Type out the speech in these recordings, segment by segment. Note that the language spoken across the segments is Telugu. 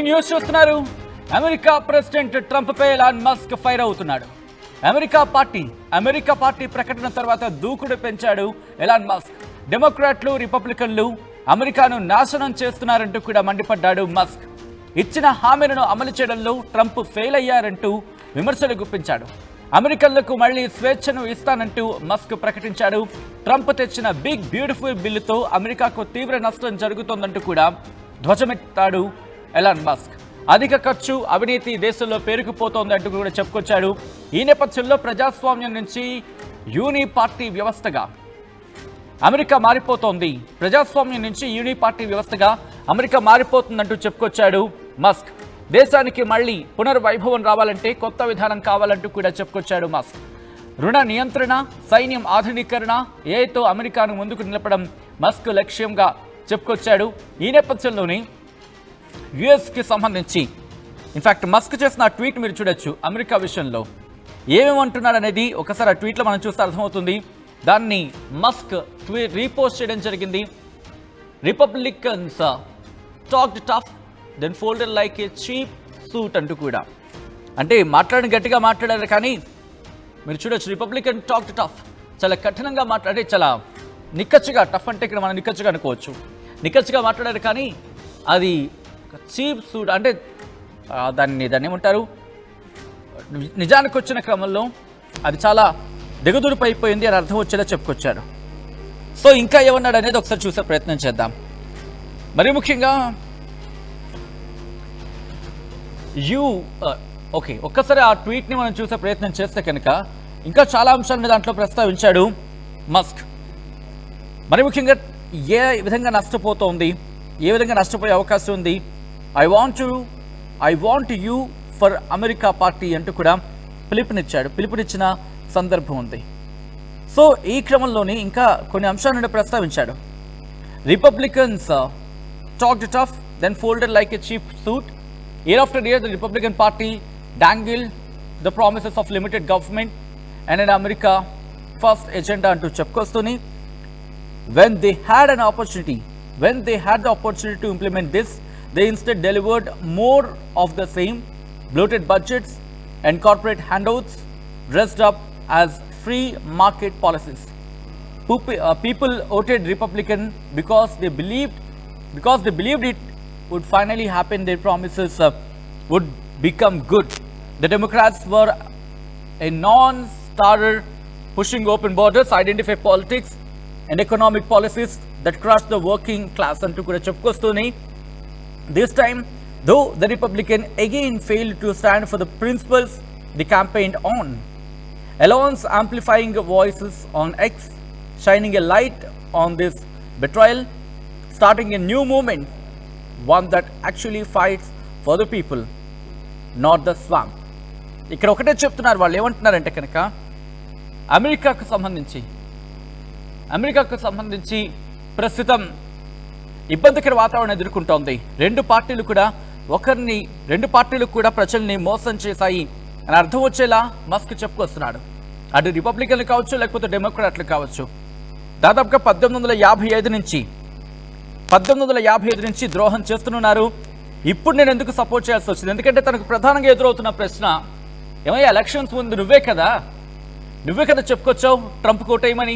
న్యూస్ చూస్తున్నారు. అమెరికా ప్రెసిడెంట్ ట్రంప్ పై ఎలాన్ మస్క్ ఫైర్ అవుతున్నాడు. అమెరికా పార్టీ ప్రకటన తర్వాత దూకుడు పెంచాడు ఎలాన్ మస్క్. డెమోక్రాట్లు, రిపబ్లికన్లు అమెరికాను నాశనం చేస్తున్నారంటూ కూడా మండిపడ్డాడు మస్క్. ఇచ్చిన హామీలను అమలు చేయడంలో ట్రంప్ ఫెయిల్ అయ్యారంటూ విమర్శలు గుప్పించాడు. అమెరికన్లకు మళ్లీ స్వేచ్ఛను ఇస్తానంటూ మస్క్ ప్రకటించాడు. ట్రంప్ తెచ్చిన బిగ్ బ్యూటిఫుల్ బిల్లుతో అమెరికాకు తీవ్ర నష్టం జరుగుతోందంటూ కూడా ధ్వజమెత్తాడు ఎలాన్ మస్క్. అధిక ఖర్చు, అవినీతి దేశంలో పేరుకుపోతోందంటూ కూడా చెప్పుకొచ్చాడు. ఈ నేపథ్యంలో ప్రజాస్వామ్యం నుంచి యూనిపార్టీ వ్యవస్థగా అమెరికా మారిపోతోంది. ప్రజాస్వామ్యం నుంచి యూనిపార్టీ వ్యవస్థగా అమెరికా మారిపోతుందంటూ చెప్పుకొచ్చాడు మస్క్. దేశానికి మళ్లీ పునర్వైభవం రావాలంటే కొత్త విధానం కావాలంటూ కూడా చెప్పుకొచ్చాడు మస్క్. రుణ నియంత్రణ, సైన్యం ఆధునీకరణ, ఏఐతో అమెరికాను ముందుకు నిలపడం మస్క్ లక్ష్యంగా చెప్పుకొచ్చాడు. ఈ నేపథ్యంలోనే యుఎస్కి సంబంధించి ఇన్ఫాక్ట్ మస్క్ చేసిన ఆ ట్వీట్ మీరు చూడొచ్చు. అమెరికా విషయంలో ఏమేమంటున్నాడు అనేది ఒకసారి ఆ ట్వీట్లో మనం చూస్తే అర్థమవుతుంది. దాన్ని మస్క్ రీపోస్ట్ చేయడం జరిగింది. Republicans talked tough then folded like a cheap suit అంటూ కూడా, అంటే గట్టిగా మాట్లాడారు కానీ మీరు చూడొచ్చు రిపబ్లికన్ టాక్డ్ టఫ్, చాలా కఠినంగా మాట్లాడే, చాలా నిక్కచ్చిగా, టఫ్ అంటే ఇక్కడ మనం నిక్కచ్చిగా అనుకోవచ్చు, నిక్కచ్చిగా మాట్లాడారు కానీ అది చీప్ సూట్ అంటే దాన్ని ఏమంటారు, నిజానికి వచ్చిన క్రమంలో అది చాలా దిగదుడిపై అయిపోయింది అని అర్థం వచ్చేలా చెప్పుకొచ్చారు. సో ఇంకా ఏమన్నాడు అనేది ఒకసారి చూసే ప్రయత్నం చేద్దాం. మరి ముఖ్యంగా ఒక్కసారి ఆ ట్వీట్ని మనం చూసే ప్రయత్నం చేస్తే కనుక ఇంకా చాలా అంశాలను దాంట్లో ప్రస్తావించాడు మస్క్. మరి ముఖ్యంగా ఏ విధంగా నష్టపోతోంది, ఏ విధంగా నష్టపోయే అవకాశం ఉంది, I want you for America party అంటూ కూడా పిలుపునిచ్చిన సందర్భం ఉంది. సో ఈ క్రమంలోనే ఇంకా కొన్ని అంశాలను ప్రస్తావించాడు. Republicans talked tough then folded like a cheap suit. Year after year, the Republican Party dangled the promises of limited government and an America first agenda అంటూ చెప్పుకొస్తూనే when they had the opportunity to implement this, they instead delivered more of the same, bloated budgets and corporate handouts dressed up as free market policies. People voted Republican because they believed it would finally happen. Their promises would become good. The Democrats were a non-starter, pushing open borders, identify politics and economic policies that crushed the working class. And to Kurachapkostuni, this time, though the Republican again failed to stand for the principles they campaigned on. Alon's amplifying voices on X, shining a light on this betrayal, starting a new movement, one that actually fights for the people, not the swamp. ఇక్కడ ఒకటే చెప్తున్నారు వాళ్ళు. ఏమంటున్నారంటే కనుక అమెరికాకు సంబంధించి ప్రస్తుతం ఇబ్బందికర వాతావరణం ఎదుర్కొంటోంది. రెండు పార్టీలు కూడా ప్రజల్ని మోసం చేశాయి అని అర్థం వచ్చేలా మస్క్ చెప్పుకొస్తున్నాడు. అటు రిపబ్లికన్లు కావచ్చు, లేకపోతే డెమోక్రాట్లు కావచ్చు. దాదాపుగా 1855 నుంచి ద్రోహం చేస్తున్నారు. ఇప్పుడు నేను ఎందుకు సపోర్ట్ చేయాల్సి వచ్చింది? ఎందుకంటే తనకు ప్రధానంగా ఎదురవుతున్న ప్రశ్న, ఏమయ్యా ఎలక్షన్స్ ముందు నువ్వే కదా చెప్పుకొచ్చావు ట్రంప్కి ఓటేయమని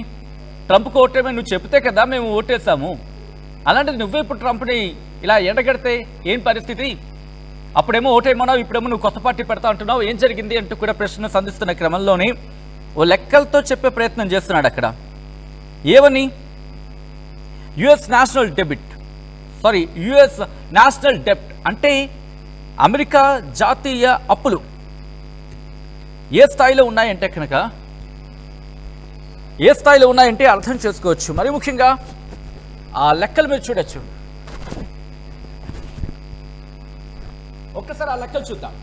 నువ్వు చెప్తే కదా మేము ఓటేసాము. అలాంటిది నువ్వే ఇప్పుడు ట్రంప్ని ఇలా ఎండగడితే ఏం పరిస్థితి? అప్పుడేమో ఓటేయమన్నావు, ఇప్పుడేమో నువ్వు కొత్త పార్టీ పెడతా అంటున్నావు, ఏం జరిగింది అంటూ కూడా ప్రశ్న సంధిస్తున్న క్రమంలోనే ఓ లెక్కలతో చెప్పే ప్రయత్నం చేస్తున్నాడు అక్కడ. ఏమని? యుఎస్ నేషనల్ డెబ్ట్ అంటే అమెరికా జాతీయ అప్పులు ఏ స్థాయిలో ఉన్నాయంటే అర్థం చేసుకోవచ్చు. మరి ముఖ్యంగా ఆ లెక్కలు మీరు చూడొచ్చు. ఒక్కసారి ఆ లెక్కలు చూద్దాం.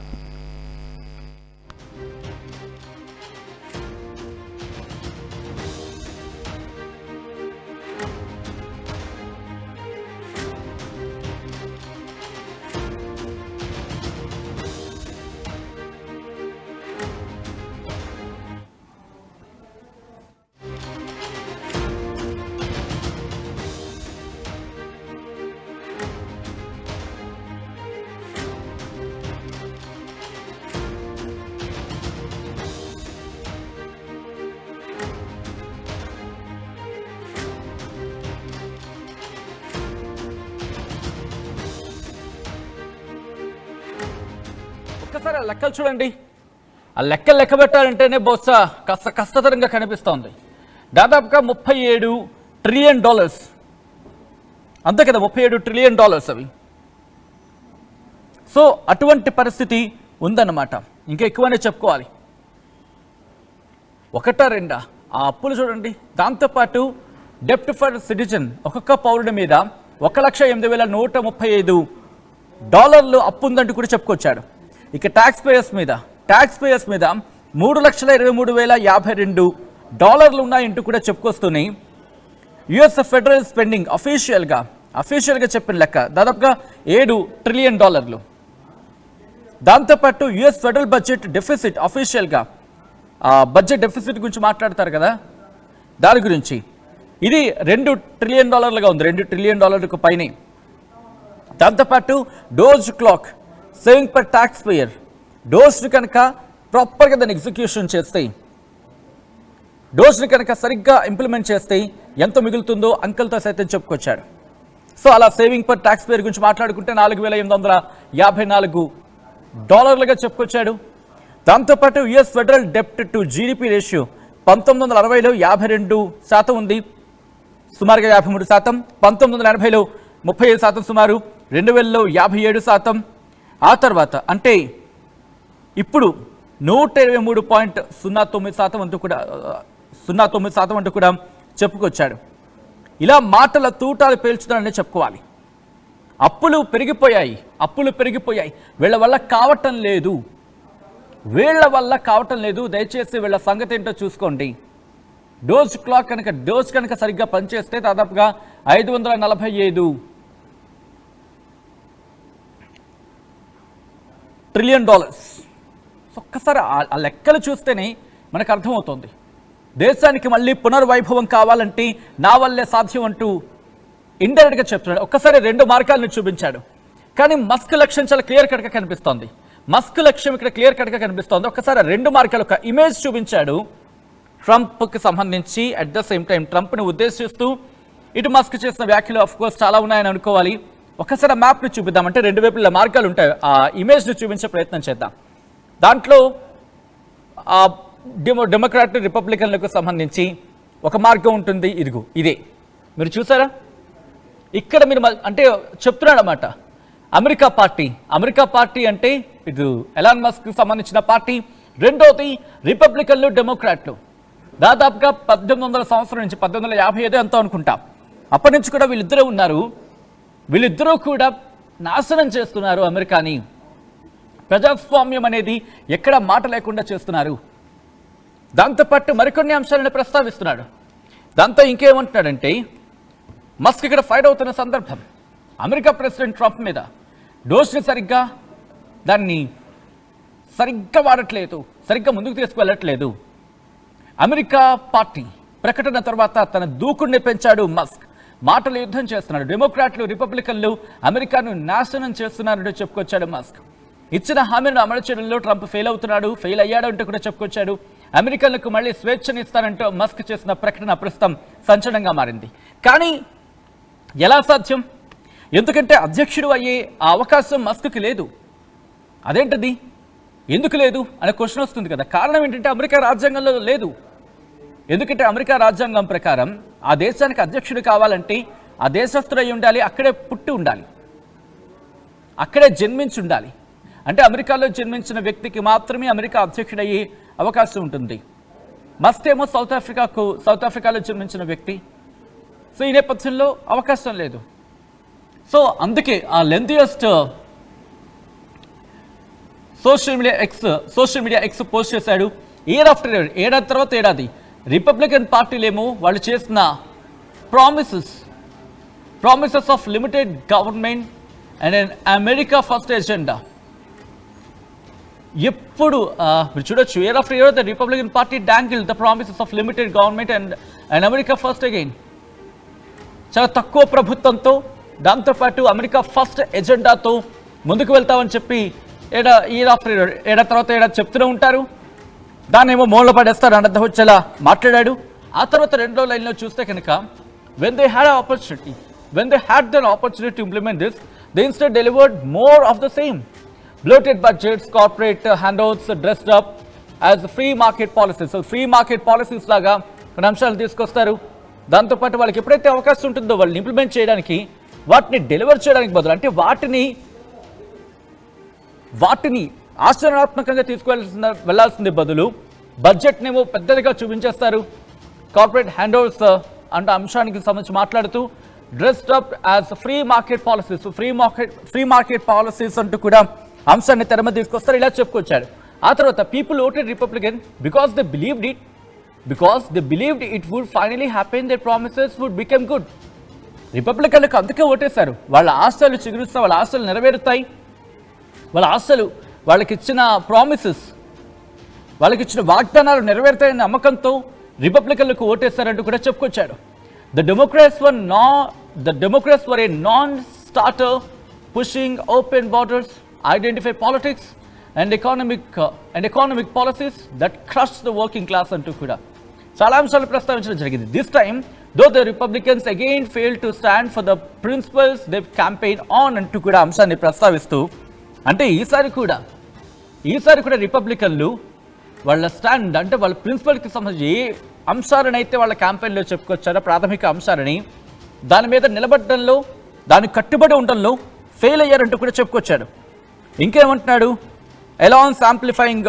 ఒక్కసారి ఆ లెక్కలు చూడండి. ఆ లెక్క పెట్టాలంటేనే బహుశా కాస్త కష్టతరంగా కనిపిస్తోంది. దాదాపుగా $37 ట్రిలియన్, అంతే కదా, $37 ట్రిలియన్ అవి. సో అటువంటి పరిస్థితి ఉందన్నమాట. ఇంకా ఎక్కువనే చెప్పుకోవాలి. ఒకటా రెండా ఆ అప్పులు చూడండి. దాంతోపాటు డెప్ట్ ఫర్ సిటిజన్ ఒక్కొక్క పౌరుడి మీద $1,08,135 అప్పు ఉందంటూ కూడా చెప్పుకొచ్చాడు. ఇక ట్యాక్స్ పేయర్స్ మీద $3,23,052 ఉన్నాయంటూ కూడా చెప్పుకొస్తున్నాయి. యుఎస్ ఫెడరల్ స్పెండింగ్ అఫీషియల్గా చెప్పిన లెక్క దాదాపుగా $7 ట్రిలియన్. దాంతోపాటు యుఎస్ ఫెడరల్ బడ్జెట్ డెఫిసిట్ అఫీషియల్గా బడ్జెట్ డెఫిసిట్ గురించి మాట్లాడతారు కదా, దాని గురించి ఇది $2 ట్రిలియన్ ఉంది, $2 ట్రిలియన్ పైనే. దాంతోపాటు DOGE clock saving per taxpayer, డోజ్ని కనుక ప్రాపర్గా దాన్ని ఎగ్జిక్యూషన్ చేస్తే, డోజ్ని కనుక సరిగ్గా ఇంప్లిమెంట్ చేస్తే ఎంత మిగులుతుందో అంకెలతో సైతం చెప్పుకొచ్చాడు. సో అలా సేవింగ్ పర్ ట్యాక్స్ పేయర్ గురించి మాట్లాడుకుంటే $4,854గా చెప్పుకొచ్చాడు. దాంతోపాటు యుఎస్ ఫెడరల్ డెప్ట్ టు జీడిపి రేషియో 1960లో 52% ఉంది, సుమారుగా 53%. 1980లో 35% సుమారు, 2000లో 57%. ఆ తర్వాత అంటే ఇప్పుడు 123.09% అంటూ కూడా చెప్పుకొచ్చాడు. ఇలా మాటల తూటాలు పేల్చుతానని చెప్పుకోవాలి. అప్పులు పెరిగిపోయాయి. వీళ్ళ వల్ల కావటం లేదు. దయచేసి వీళ్ళ సంగతి ఏంటో చూసుకోండి. డోజ్ కనుక సరిగ్గా పనిచేస్తే దాదాపుగా $545 ట్రిలియన్. ఒక్కసారి ఆ లెక్కలు చూస్తేనే మనకు అర్థమవుతుంది. దేశానికి మళ్ళీ పునర్వైభవం కావాలంటే నా వల్లే సాధ్యం అంటూ ఇండైరెక్ట్గా చెప్తున్నాడు. ఒక్కసారి 2 మార్గాలను చూపించాడు. కానీ మస్క్ లక్ష్యం చాలా క్లియర్ కట్గా కనిపిస్తోంది. ఒక్కసారి 2 మార్గాలు, ఒక ఇమేజ్ చూపించాడు ట్రంప్కి సంబంధించి. అట్ ద సేమ్ టైం ట్రంప్ని ఉద్దేశిస్తూ ఇటు మస్క్ చేసిన వ్యాఖ్యలు ఆఫ్ కోర్స్ చాలా ఉన్నాయని అనుకోవాలి. ఒక్కసారి మ్యాప్ని చూపిద్దాం. అంటే 2 వైపుల మార్గాలు ఉంటాయి. ఆ ఇమేజ్ని చూపించే ప్రయత్నం చేద్దాం. దాంట్లో డెమోక్రాట్ రిపబ్లికన్లకు సంబంధించి ఒక మార్గం ఉంటుంది. ఇదే మీరు చూసారా? ఇక్కడ మీరు అంటే చెప్తున్నాడు అన్నమాట. అమెరికా పార్టీ అంటే ఇది ఎలాన్ మస్క్ సంబంధించిన పార్టీ. రెండోది రిపబ్లికన్లు, డెమోక్రాట్లు. దాదాపుగా 1800 సంవత్సరం నుంచి 1855 ఎంతో అనుకుంటా, అప్పటి నుంచి కూడా వీళ్ళిద్దరూ ఉన్నారు. వీళ్ళిద్దరూ కూడా నాశనం చేస్తున్నారు అమెరికాని. ప్రజాస్వామ్యం అనేది ఎక్కడ మాట లేకుండా చేస్తున్నారు. దాంతోపాటు మరికొన్ని అంశాలను ప్రస్తావిస్తున్నాడు. దాంతో ఇంకేమంటున్నాడంటే, మస్క్ ఇక్కడ ఫైర్ అవుతున్న సందర్భం అమెరికా ప్రెసిడెంట్ ట్రంప్ మీద డోస్ని దాన్ని సరిగ్గా వాడట్లేదు, సరిగ్గా ముందుకు తీసుకువెళ్ళట్లేదు. అమెరికా పార్టీ ప్రకటన తర్వాత తన దూకుడిని పెంచాడు మస్క్. మాటలు యుద్ధం చేస్తున్నాడు. డెమోక్రాట్లు, రిపబ్లికన్లు అమెరికాను నాశనం చేస్తున్నారంటూ చెప్పుకొచ్చాడు మస్క్. ఇచ్చిన హామీలను అమలు చేయడంలో ట్రంప్ ఫెయిల్ అయ్యాడు అంటూ కూడా చెప్పుకొచ్చాడు. అమెరికన్లకు మళ్ళీ స్వేచ్ఛనిస్తానంటూ మస్క్ చేసిన ప్రకటన ప్రస్తుతం సంచలనంగా మారింది. కానీ ఎలా సాధ్యం? ఎందుకంటే అధ్యక్షుడు అయ్యే ఆ అవకాశం మస్క్కి లేదు. అదేంటది, ఎందుకు లేదు అనే క్వశ్చన్ వస్తుంది కదా. కారణం ఏంటంటే అమెరికా రాజ్యాంగంలో లేదు. ఎందుకంటే అమెరికా రాజ్యాంగం ప్రకారం ఆ దేశానికి అధ్యక్షుడు కావాలంటే ఆ దేశస్థుడై ఉండాలి, అక్కడే పుట్టి ఉండాలి, అక్కడే జన్మించి ఉండాలి. అంటే అమెరికాలో జన్మించిన వ్యక్తికి మాత్రమే అమెరికా అధ్యక్షుడయ్యే అవకాశం ఉంటుంది. మస్క్ ఏమో సౌత్ ఆఫ్రికాలో జన్మించిన వ్యక్తి. సో ఈ నేపథ్యంలో అవకాశం లేదు. సో అందుకే ఆ lengthiest social media X post చేశాడు. ఇయర్ ఆఫ్టర్ ఇయర్, ఏడాది తర్వాత ఏడాది రిపబ్లికన్ పార్టీలేమో వాళ్ళు చేసిన promises of limited government and America first agenda. ఎప్పుడు మీరు చూడొచ్చు, year after year the Republican party dongle the promises of limited government and America first again. చాలా తక్కువ ప్రభుత్వంతో, దాంతోపాటు అమెరికా ఫస్ట్ ఎజెండాతో ముందుకు వెళ్తామని చెప్పి ఇయర్ ఆఫ్టర్ ఇయర్, ఏడాది తర్వాత ఏడాది చెప్తూనే ఉంటారు. దాన్ని ఏమో మూలలో పడేస్తారు అన్నది వచ్చేలా మాట్లాడాడు. ఆ తర్వాత రెండో లైన్లో చూస్తే కనుక when they had the opportunity to implement this, they instead delivered more of the same. bloated budgets, corporate handouts dressed up as free market policies. So free market policies లాగా కొన్ని అంశాలు తీసుకొస్తారు. దాంతోపాటు వాళ్ళకి ఎప్పుడైతే అవకాశం ఉంటుందో వాళ్ళని ఇంప్లిమెంట్ చేయడానికి, వాటిని డెలివర్ చేయడానికి బదులు, అంటే వాటిని ఆచరణాత్మకంగా వెళ్లాల్సింది బదులు బడ్జెట్నేమో పెద్దదిగా చూపించేస్తారు. కార్పొరేట్ హ్యాండ్ఓవర్స్ అంటే అంశానికి సంబంధించి మాట్లాడుతూ dressed up as free market policies, free market policies అంటూ కూడా అంశాన్ని తెరమ తీసుకొస్తారు. ఇలా చెప్పుకొచ్చాడు. ఆ తర్వాత people voted Republican because they believed it would finally happen, their promises would become good. రిపబ్లికన్లకు అందుకే ఓటేశారు. వాళ్ళ ఆశలు చిగురుస్తాయి, వాళ్ళ ఆశలు నెరవేరుతాయి, వాళ్ళ ఆశలు, వాళ్ళకిచ్చిన ప్రామిసెస్, వాళ్ళకిచ్చిన వాగ్దానాలు నెరవేరుతాయనే నమ్మకంతో రిపబ్లికన్లకు ఓటేశారంటూ కూడా చెప్పుకొచ్చాడు. The Democrats were a non-starter, pushing open borders, identify politics and economic policies that crushed the working class అంటూ కూడా చాలా అంశాలు ప్రస్తావించడం జరిగింది. This time, though the Republicans again failed to stand for the principles they campaigned on అంటూ కూడా అంశాన్ని ప్రస్తావిస్తూ, అంటే ఈసారి కూడా రిపబ్లికన్లు వాళ్ళ స్టాండ్, అంటే వాళ్ళ ప్రిన్సిపల్కి సంబంధించి ఏ అంశాలనైతే వాళ్ళ క్యాంపెయిన్లో చెప్పుకొచ్చారో, ప్రాథమిక అంశాలని, దాని మీద నిలబడడంలో, దానికి కట్టుబడి ఉండడంలో ఫెయిల్ అయ్యారంటూ కూడా చెప్పుకొచ్చాడు. ఇంకేమంటున్నాడు? Elon's amplifying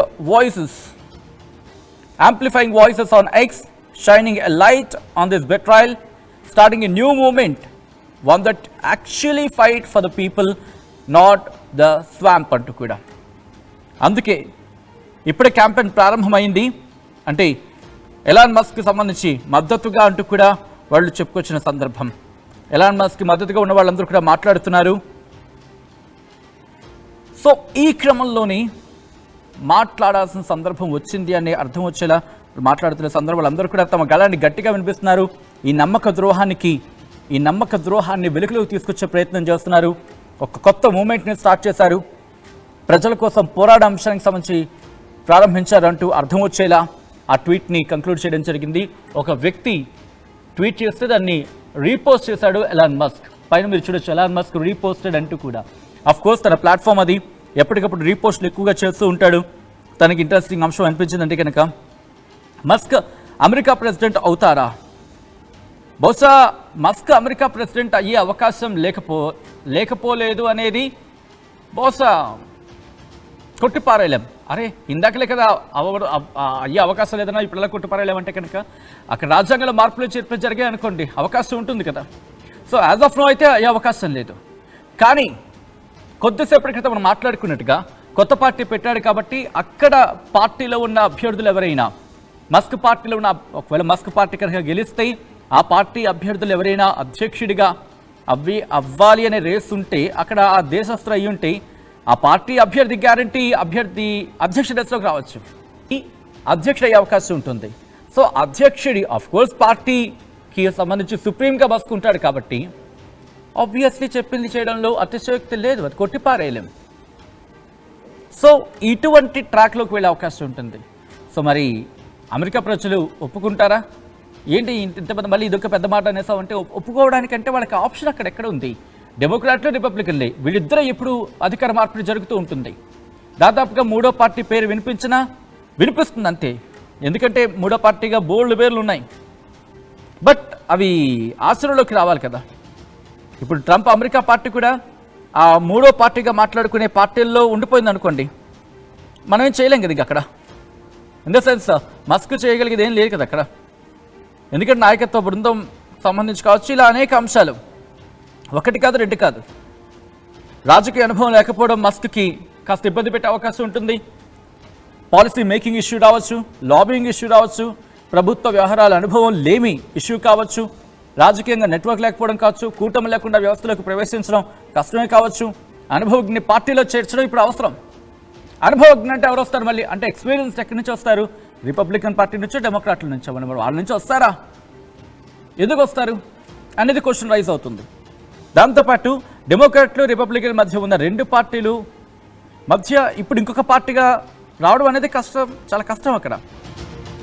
voices on X, shining a light on this betrayal, starting a new movement, one that actually fight for the people, not the swamp అంటూ కూడా. అందుకే ఇప్పుడే క్యాంపెయిన్ ప్రారంభమైంది. అంటే ఎలాన్ మస్క్కి సంబంధించి మద్దతుగా అంటూ కూడా వాళ్ళు చెప్పుకొచ్చిన సందర్భం. ఎలాన్ మస్క్కి మద్దతుగా ఉన్న వాళ్ళందరూ కూడా మాట్లాడుతున్నారు. సో ఈ క్రమంలోని మాట్లాడాల్సిన సందర్భం వచ్చింది అనే అర్థం వచ్చేలా మాట్లాడుతున్న సందర్భాలు అందరూ కూడా తమ గళాన్ని గట్టిగా వినిపిస్తున్నారు. ఈ నమ్మక ద్రోహాన్ని వెలుగులోకి తీసుకొచ్చే ప్రయత్నం చేస్తున్నారు. ఒక కొత్త మూమెంట్ని స్టార్ట్ చేశారు. ప్రజల కోసం పోరాడే అంశానికి సంబంధించి ప్రారంభించారు అంటూ అర్థం వచ్చేలా ఆ ట్వీట్ని కంక్లూడ్ చేయడం జరిగింది. ఒక వ్యక్తి ట్వీట్ చేస్తే దాన్ని రీపోస్ట్ చేశాడు ఎలాన్ మస్క్. పైన మీరు చూడొచ్చు, ఎలాన్ మస్క్ రీపోస్టెడ్ అంటూ కూడా. అఫ్ కోర్స్ తన ప్లాట్ఫామ్ అది, ఎప్పటికప్పుడు రీపోస్ట్లు ఎక్కువగా చేస్తూ ఉంటాడు. తనకి ఇంట్రెస్టింగ్ అంశం అనిపించిందంటే కనుక, మస్క్ అమెరికా ప్రెసిడెంట్ అవుతారా? బహుశా మస్క్ అమెరికా ప్రెసిడెంట్ అయ్యే అవకాశం లేకపోలేదు అనేది బహుశా కొట్టిపారేయలేం. అరే ఇందాకలే కదా అయ్యే అవకాశం లేదన్నా, ఇప్పుడు కొట్టిపారేయలేమంటే కనుక అక్కడ రాజ్యాంగంలో మార్పులు చేర్పులు జరిగాయి అనుకోండి, అవకాశం ఉంటుంది కదా. సో యాజ్ ఆఫ్ నో అయితే అయ్యే అవకాశం లేదు. కానీ కొద్దిసేపటి క్రితం మనం మాట్లాడుకున్నట్టుగా కొత్త పార్టీ పెట్టాడు కాబట్టి అక్కడ పార్టీలో ఉన్న అభ్యర్థులు ఎవరైనా, మస్క్ పార్టీలో ఉన్న, ఒకవేళ మస్క్ పార్టీ కనుక గెలిస్తే ఆ పార్టీ అభ్యర్థులు ఎవరైనా అధ్యక్షుడిగా అవ్వాలి అనే రేస్ ఉంటే, అక్కడ ఆ దేశస్తులు అయ్యి ఉంటే, ఆ పార్టీ అభ్యర్థి గ్యారంటీ అధ్యక్ష దశలోకి రావచ్చు, ఈ అధ్యక్షుడు అయ్యే అవకాశం ఉంటుంది. సో అధ్యక్షుడి అఫ్కోర్స్ పార్టీకి సంబంధించి సుప్రీంగా బసుకుంటాడు కాబట్టి ఆబ్వియస్లీ చెప్పింది చేయడంలో అతిశయోక్తి లేదు, అది కొట్టిపారేయలేం. సో ఇటువంటి ట్రాక్లోకి వెళ్ళే అవకాశం ఉంటుంది. సో మరి అమెరికా ప్రజలు ఒప్పుకుంటారా? ఏంటి ఇంతమంది మళ్ళీ ఇదొక పెద్ద మాట అనేసామంటే, ఒప్పుకోవడానికంటే వాళ్ళకి ఆప్షన్ అక్కడ ఎక్కడ ఉంది? డెమోక్రాట్లు, రిపబ్లికన్లే, వీళ్ళిద్దరూ ఎప్పుడు అధికార మార్పిడి జరుగుతూ ఉంటుంది. దాదాపుగా మూడో పార్టీ పేరు వినిపిస్తుంది అంతే. ఎందుకంటే మూడో పార్టీగా బోల్డ్ పేర్లు ఉన్నాయి, బట్ అవి ఆచరణలోకి రావాలి కదా. ఇప్పుడు ట్రంప్ అమెరికా పార్టీ కూడా ఆ మూడో పార్టీగా మాట్లాడుకునే పార్టీల్లో ఉండిపోయింది అనుకోండి, మనం ఏం చేయలేం కదా ఇక అక్కడ. ఇన్ ద సెన్స్ మస్క్ చేయగలిగేది ఏం లేదు కదా అక్కడ. ఎందుకంటే నాయకత్వ బృందం సంబంధించి కావచ్చు, ఇలా అనేక అంశాలు, ఒకటి కాదు రెండు కాదు. రాజకీయ అనుభవం లేకపోవడం మస్క్కి కాస్త ఇబ్బంది పెట్టే అవకాశం ఉంటుంది. పాలసీ మేకింగ్ ఇష్యూ రావచ్చు, లాబింగ్ ఇష్యూ రావచ్చు, ప్రభుత్వ వ్యవహారాల అనుభవం లేమి ఇష్యూ కావచ్చు, రాజకీయంగా నెట్వర్క్ లేకపోవడం కావచ్చు, కూటమి లేకుండా వ్యవస్థలోకి ప్రవేశించడం కష్టమే కావచ్చు, అనుభవజ్ఞ పార్టీలో చేర్చడం ఇప్పుడు అవసరం. అనుభవజ్ఞ అంటే ఎవరు వస్తారు మళ్ళీ అంటే, ఎక్స్పీరియన్స్ ఎక్కడి నుంచి వస్తారు? రిపబ్లికన్ పార్టీ నుంచో డెమోక్రాట్ల నుంచో, వాళ్ళ నుంచి వస్తారా? ఎందుకు వస్తారు అనేది క్వశ్చన్ రైజ్ అవుతుంది. దాంతోపాటు డెమోక్రాట్లు రిపబ్లికన్ మధ్య ఉన్న రెండు పార్టీలు మధ్య ఇప్పుడు ఇంకొక పార్టీగా రావడం అనేది కష్టం, చాలా కష్టం అక్కడ.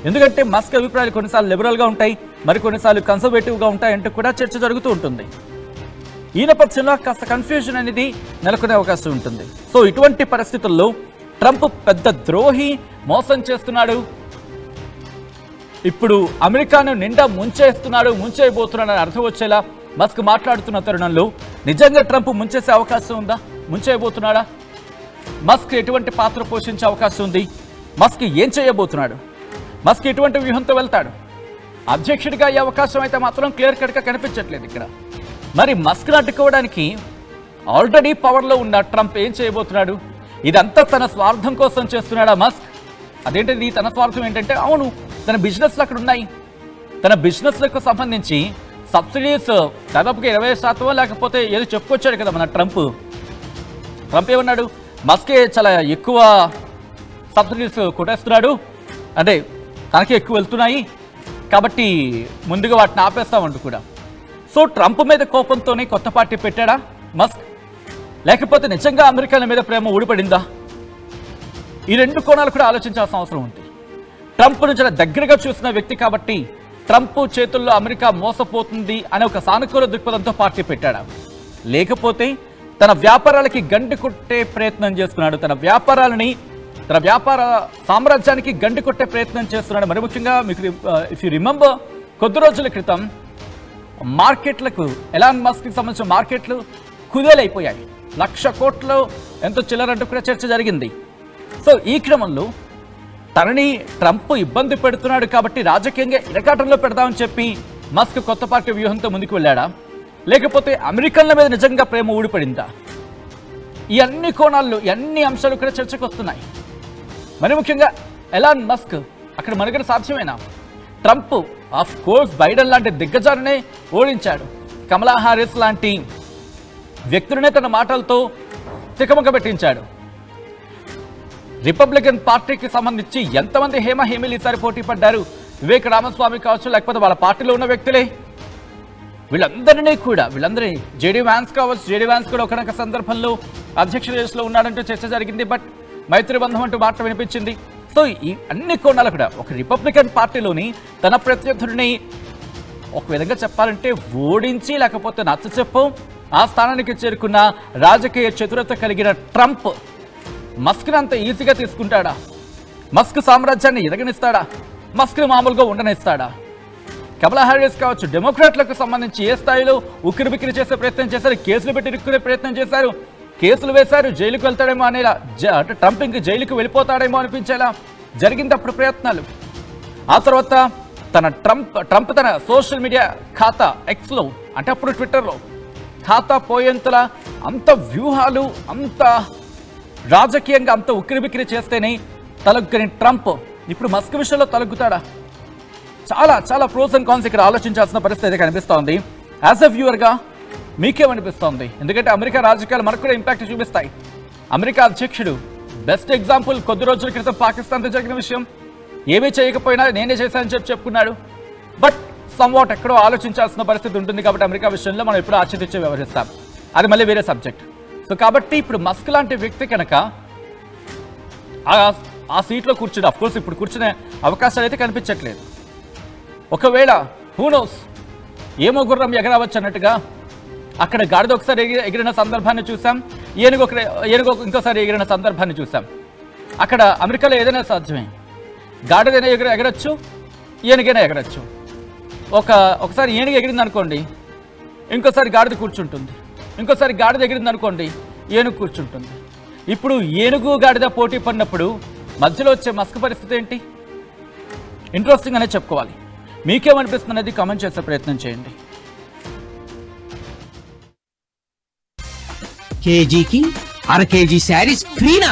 ఎందుకంటే మస్క్ అభిప్రాయాలు కొన్నిసార్లు లిబరల్గా ఉంటాయి, మరి కొన్నిసార్లు కన్సర్వేటివ్గా ఉంటాయి అంటూ కూడా చర్చ జరుగుతూ ఉంటుంది. ఈ నేపథ్యంలో కాస్త కన్ఫ్యూజన్ అనేది నెలకొనే అవకాశం ఉంటుంది. సో ఇటువంటి పరిస్థితుల్లో ట్రంప్ పెద్ద ద్రోహి, మోసం చేస్తున్నాడు, ఇప్పుడు అమెరికాను నిండా ముంచేయబోతున్నాడు అని అర్థం వచ్చేలా మస్క్ మాట్లాడుతున్న తరుణంలో నిజంగా ట్రంప్ ముంచేసే అవకాశం ఉందా? ముంచేయబోతున్నాడా? మస్క్ ఎటువంటి పాత్ర పోషించే అవకాశం ఉంది? మస్క్ ఏం చేయబోతున్నాడు? మస్క్ ఎటువంటి వ్యూహంతో వెళ్తాడు? అధ్యక్షుడిగా అయ్యే అవకాశం అయితే మాత్రం క్లియర్ కట్గా కనిపించట్లేదు ఇక్కడ. మరి మస్క్ను అడ్డుకోవడానికి ఆల్రెడీ పవర్లో ఉన్న ట్రంప్ ఏం చేయబోతున్నాడు? ఇదంతా తన స్వార్థం కోసం చేస్తున్నాడా మస్క్? అదేంటిది తన స్వార్థం ఏంటంటే, అవును తన బిజినెస్లు అక్కడ ఉన్నాయి. తన బిజినెస్లకు సంబంధించి సబ్సిడీస్ దాదాపుగా 20% లేకపోతే ఏదో చెప్పుకొచ్చాడు కదా మన ట్రంప్ ఏమన్నాడు? మస్కే చాలా ఎక్కువ సబ్సిడీస్ కొట్టేస్తున్నాడు, అంటే తనకే ఎక్కువ వెళ్తున్నాయి కాబట్టి ముందుగా వాటిని ఆపేస్తామంటూ కూడా. సో ట్రంప్ మీద కోపంతోనే కొత్త పార్టీ పెట్టాడా మస్క్? లేకపోతే నిజంగా అమెరికాల మీద ప్రేమ ఊడిపడిందా? ఈ రెండు కోణాలు కూడా ఆలోచించాల్సిన అవసరం ఉంది. ట్రంప్ను చాలా దగ్గరగా చూసిన వ్యక్తి కాబట్టి ట్రంప్ చేతుల్లో అమెరికా మోసపోతుంది అనే ఒక సానుకూల దృక్పథంతో పార్టీ పెట్టాడా? లేకపోతే తన వ్యాపారాలకి గండి కొట్టే ప్రయత్నం చేస్తున్నాడు, తన వ్యాపార సామ్రాజ్యానికి గండి కొట్టే ప్రయత్నం చేస్తున్నాడు. మరి ముఖ్యంగా మీకు ఇఫ్ యూ రిమెంబర్, కొద్ది రోజుల క్రితం మార్కెట్లకు ఎలాన్ మస్క్కి సంబంధించిన మార్కెట్లు కుదేలైపోయాయి. 1,00,000 కోట్లు ఎంతో చిల్లరంటూ కూడా చర్చ జరిగింది. సో ఈ క్రమంలో తనని ట్రంప్ ఇబ్బంది పెడుతున్నాడు కాబట్టి రాజకీయంగా ఇరకాటంలో పెడదామని చెప్పి మస్క్ కొత్త పార్టీ వ్యూహంతో ముందుకు వెళ్ళాడా? లేకపోతే అమెరికన్ల మీద నిజంగా ప్రేమ ఊడిపడిందా? ఈ అన్ని కోణాల్లో అన్ని అంశాలు కూడా చర్చకు వస్తున్నాయి. మరి ముఖ్యంగా ఎలాన్ మస్క్ అక్కడ మనుగడ సాధ్యమేనా? ట్రంప్ ఆఫ్ కోర్స్ బైడెన్ లాంటి దిగ్గజాలనే ఓడించాడు, కమలా హారిస్ లాంటి వ్యక్తులనే తన మాటలతో తికమక పెట్టించాడు. రిపబ్లికన్ పార్టీకి సంబంధించి ఎంతమంది హేమహేమీలు ఈసారి పోటీ పడ్డారు? వివేక్ రామస్వామి కావచ్చు, లేకపోతే వాళ్ళ పార్టీలో ఉన్న వ్యక్తులే, వీళ్ళందరినీ జేడీ వ్యాన్స్ కావచ్చు, జేడీ వ్యాన్స్ కూడా ఒకనొక సందర్భంలో అధ్యక్ష రేసులో ఉన్నాడంటూ చర్చ జరిగింది. బట్ మైత్రి బంధం అంటూ మాట వినిపించింది. సో ఈ అన్ని కోణాలు కూడా ఒక రిపబ్లికన్ పార్టీలోని తన ప్రత్యర్థుడిని ఒక విధంగా చెప్పాలంటే ఓడించి లేకపోతే నచ్చచెప్పం ఆ స్థానానికి చేరుకున్న రాజకీయ చతురత కలిగిన ట్రంప్ మస్క్ని అంత ఈజీగా తీసుకుంటాడా? మస్క్ సామ్రాజ్యాన్ని ఎదగనిస్తాడా? మస్క్ని మామూలుగా ఉండనిస్తాడా? కమలా హారిస్ కావచ్చు, డెమోక్రాట్లకు సంబంధించి ఏ స్థాయిలో ఉక్కిరిబిక్కిరి చేసే ప్రయత్నం చేశారు, కేసులు పెట్టి ఇరుక్కునే ప్రయత్నం చేశారు, కేసులు వేశారు, జైలుకు వెళ్తాడేమో అనేలా, అంటే ట్రంప్ ఇంక జైలుకు వెళ్ళిపోతాడేమో అనిపించేలా జరిగింది అప్పుడు ప్రయత్నాలు. ఆ తర్వాత ట్రంప్ తన సోషల్ మీడియా ఖాతా ఎక్స్లో, అంటే అప్పుడు ట్విట్టర్లో ఖాతా పోయేంతలా అంత వ్యూహాలు, అంత రాజకీయంగా అంత ఉక్కిరిబిక్కిరి చేస్తేనే తలగ్గుని ట్రంప్ ఇప్పుడు మస్క్ విషయంలో తలగ్గుతాడా? చాలా చాలా ప్రోస్ అండ్ కాన్స్ ఇక్కడ ఆలోచించాల్సిన పరిస్థితి కనిపిస్తోంది. యాజ్ ఎ వ్యూవర్గా మీకేమనిపిస్తోంది? ఎందుకంటే అమెరికా రాజకీయాలు మనకు కూడా ఇంపాక్ట్ చూపిస్తాయి. అమెరికా అధ్యక్షుడు బెస్ట్ ఎగ్జాంపుల్ కొద్ది రోజుల క్రితం పాకిస్తాన్తో జరిగిన విషయం, ఏమీ చేయకపోయినా నేనే చేశానని చెప్పుకున్నాడు. బట్ సమ్వాట్ ఎక్కడో ఆలోచించాల్సిన పరిస్థితి ఉంటుంది కాబట్టి అమెరికా విషయంలో మనం ఎప్పుడూ ఆచితూచి వ్యవహరిస్తాం, అది మళ్ళీ వేరే సబ్జెక్ట్. సో కాబట్టి ఇప్పుడు మస్క్ లాంటి వ్యక్తి కనుక ఆ సీట్లో కూర్చుని, అఫ్కోర్స్ ఇప్పుడు కూర్చునే అవకాశాలు అయితే కనిపించట్లేదు. ఒకవేళ హూ నోస్, ఏమో గుర్రం ఎగరవచ్చు అన్నట్టుగా అక్కడ గాడిద ఒకసారి ఎగిరిన సందర్భాన్ని చూసాం, ఏనుగు ఇంకోసారి ఎగిరిన సందర్భాన్ని చూసాం. అక్కడ అమెరికాలో ఏదైనా సాధ్యమే, గాడిదైనా ఎగరచ్చు, ఏనుగైనా ఎగరచ్చు. ఒకసారి ఏనుగు ఎగిరింది అనుకోండి, ఇంకోసారి గాడిద కూర్చుంటుంది, ఇంకోసారి గాడిద ఎగిరింది అనుకోండి, ఏనుగు కూర్చుంటుంది. ఇప్పుడు ఏనుగు గాడిద పోటీ పడినప్పుడు మధ్యలో వచ్చే మస్క్ పరిస్థితి ఏంటి? ఇంట్రెస్టింగ్ అనే చెప్పుకోవాలి. మీకేమనిపిస్తుంది అనేది కామెంట్ చేసే ప్రయత్నం చేయండి. కేజీకి అర కేజీ శారీస్ ఫ్రీనా?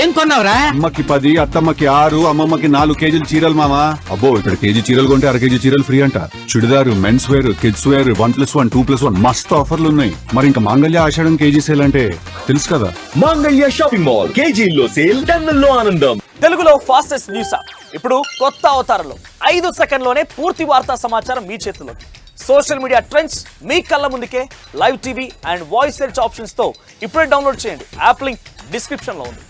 ఏం కొన్నావురా? అమ్మకి 10, అత్తమ్మకి 6, అమ్మమ్మకి 4 కేజీలు చీరలు మామా. అబ్బో, ఇక్కడ కేజీ చీరలు కొంటే అర కేజీ చీరలు ఫ్రీ అంట. Churidar, men's wear, kids wear 1+1, 2+1 మస్తు ఆఫర్లు ఉన్నాయి. మరి ఇంకా మాంగళ్య ఆషాఢం కేజీ సేల్ అంటే తెలుసు కదా. మాంగళ్య షాపింగ్ మాల్, కేజీల్లో సేల్, టన్నుల్లో ఆనందం. తెలుగులో ఫాస్టెస్ట్ న్యూస్ యాప్ ఇప్పుడు కొత్త అవతారంలో 5 సెకండ్లోనే పూర్తి వార్తా సమాచారం మీ చేతిలో. సోషల్ మీడియా ట్రెండ్స్ మీ కళ్ళ ముందుకే live TV and voice search options తో ఇప్పుడే డౌన్లోడ్ చేయండి. యాప్ లింక్ డిస్క్రిప్షన్ లో ఉంది.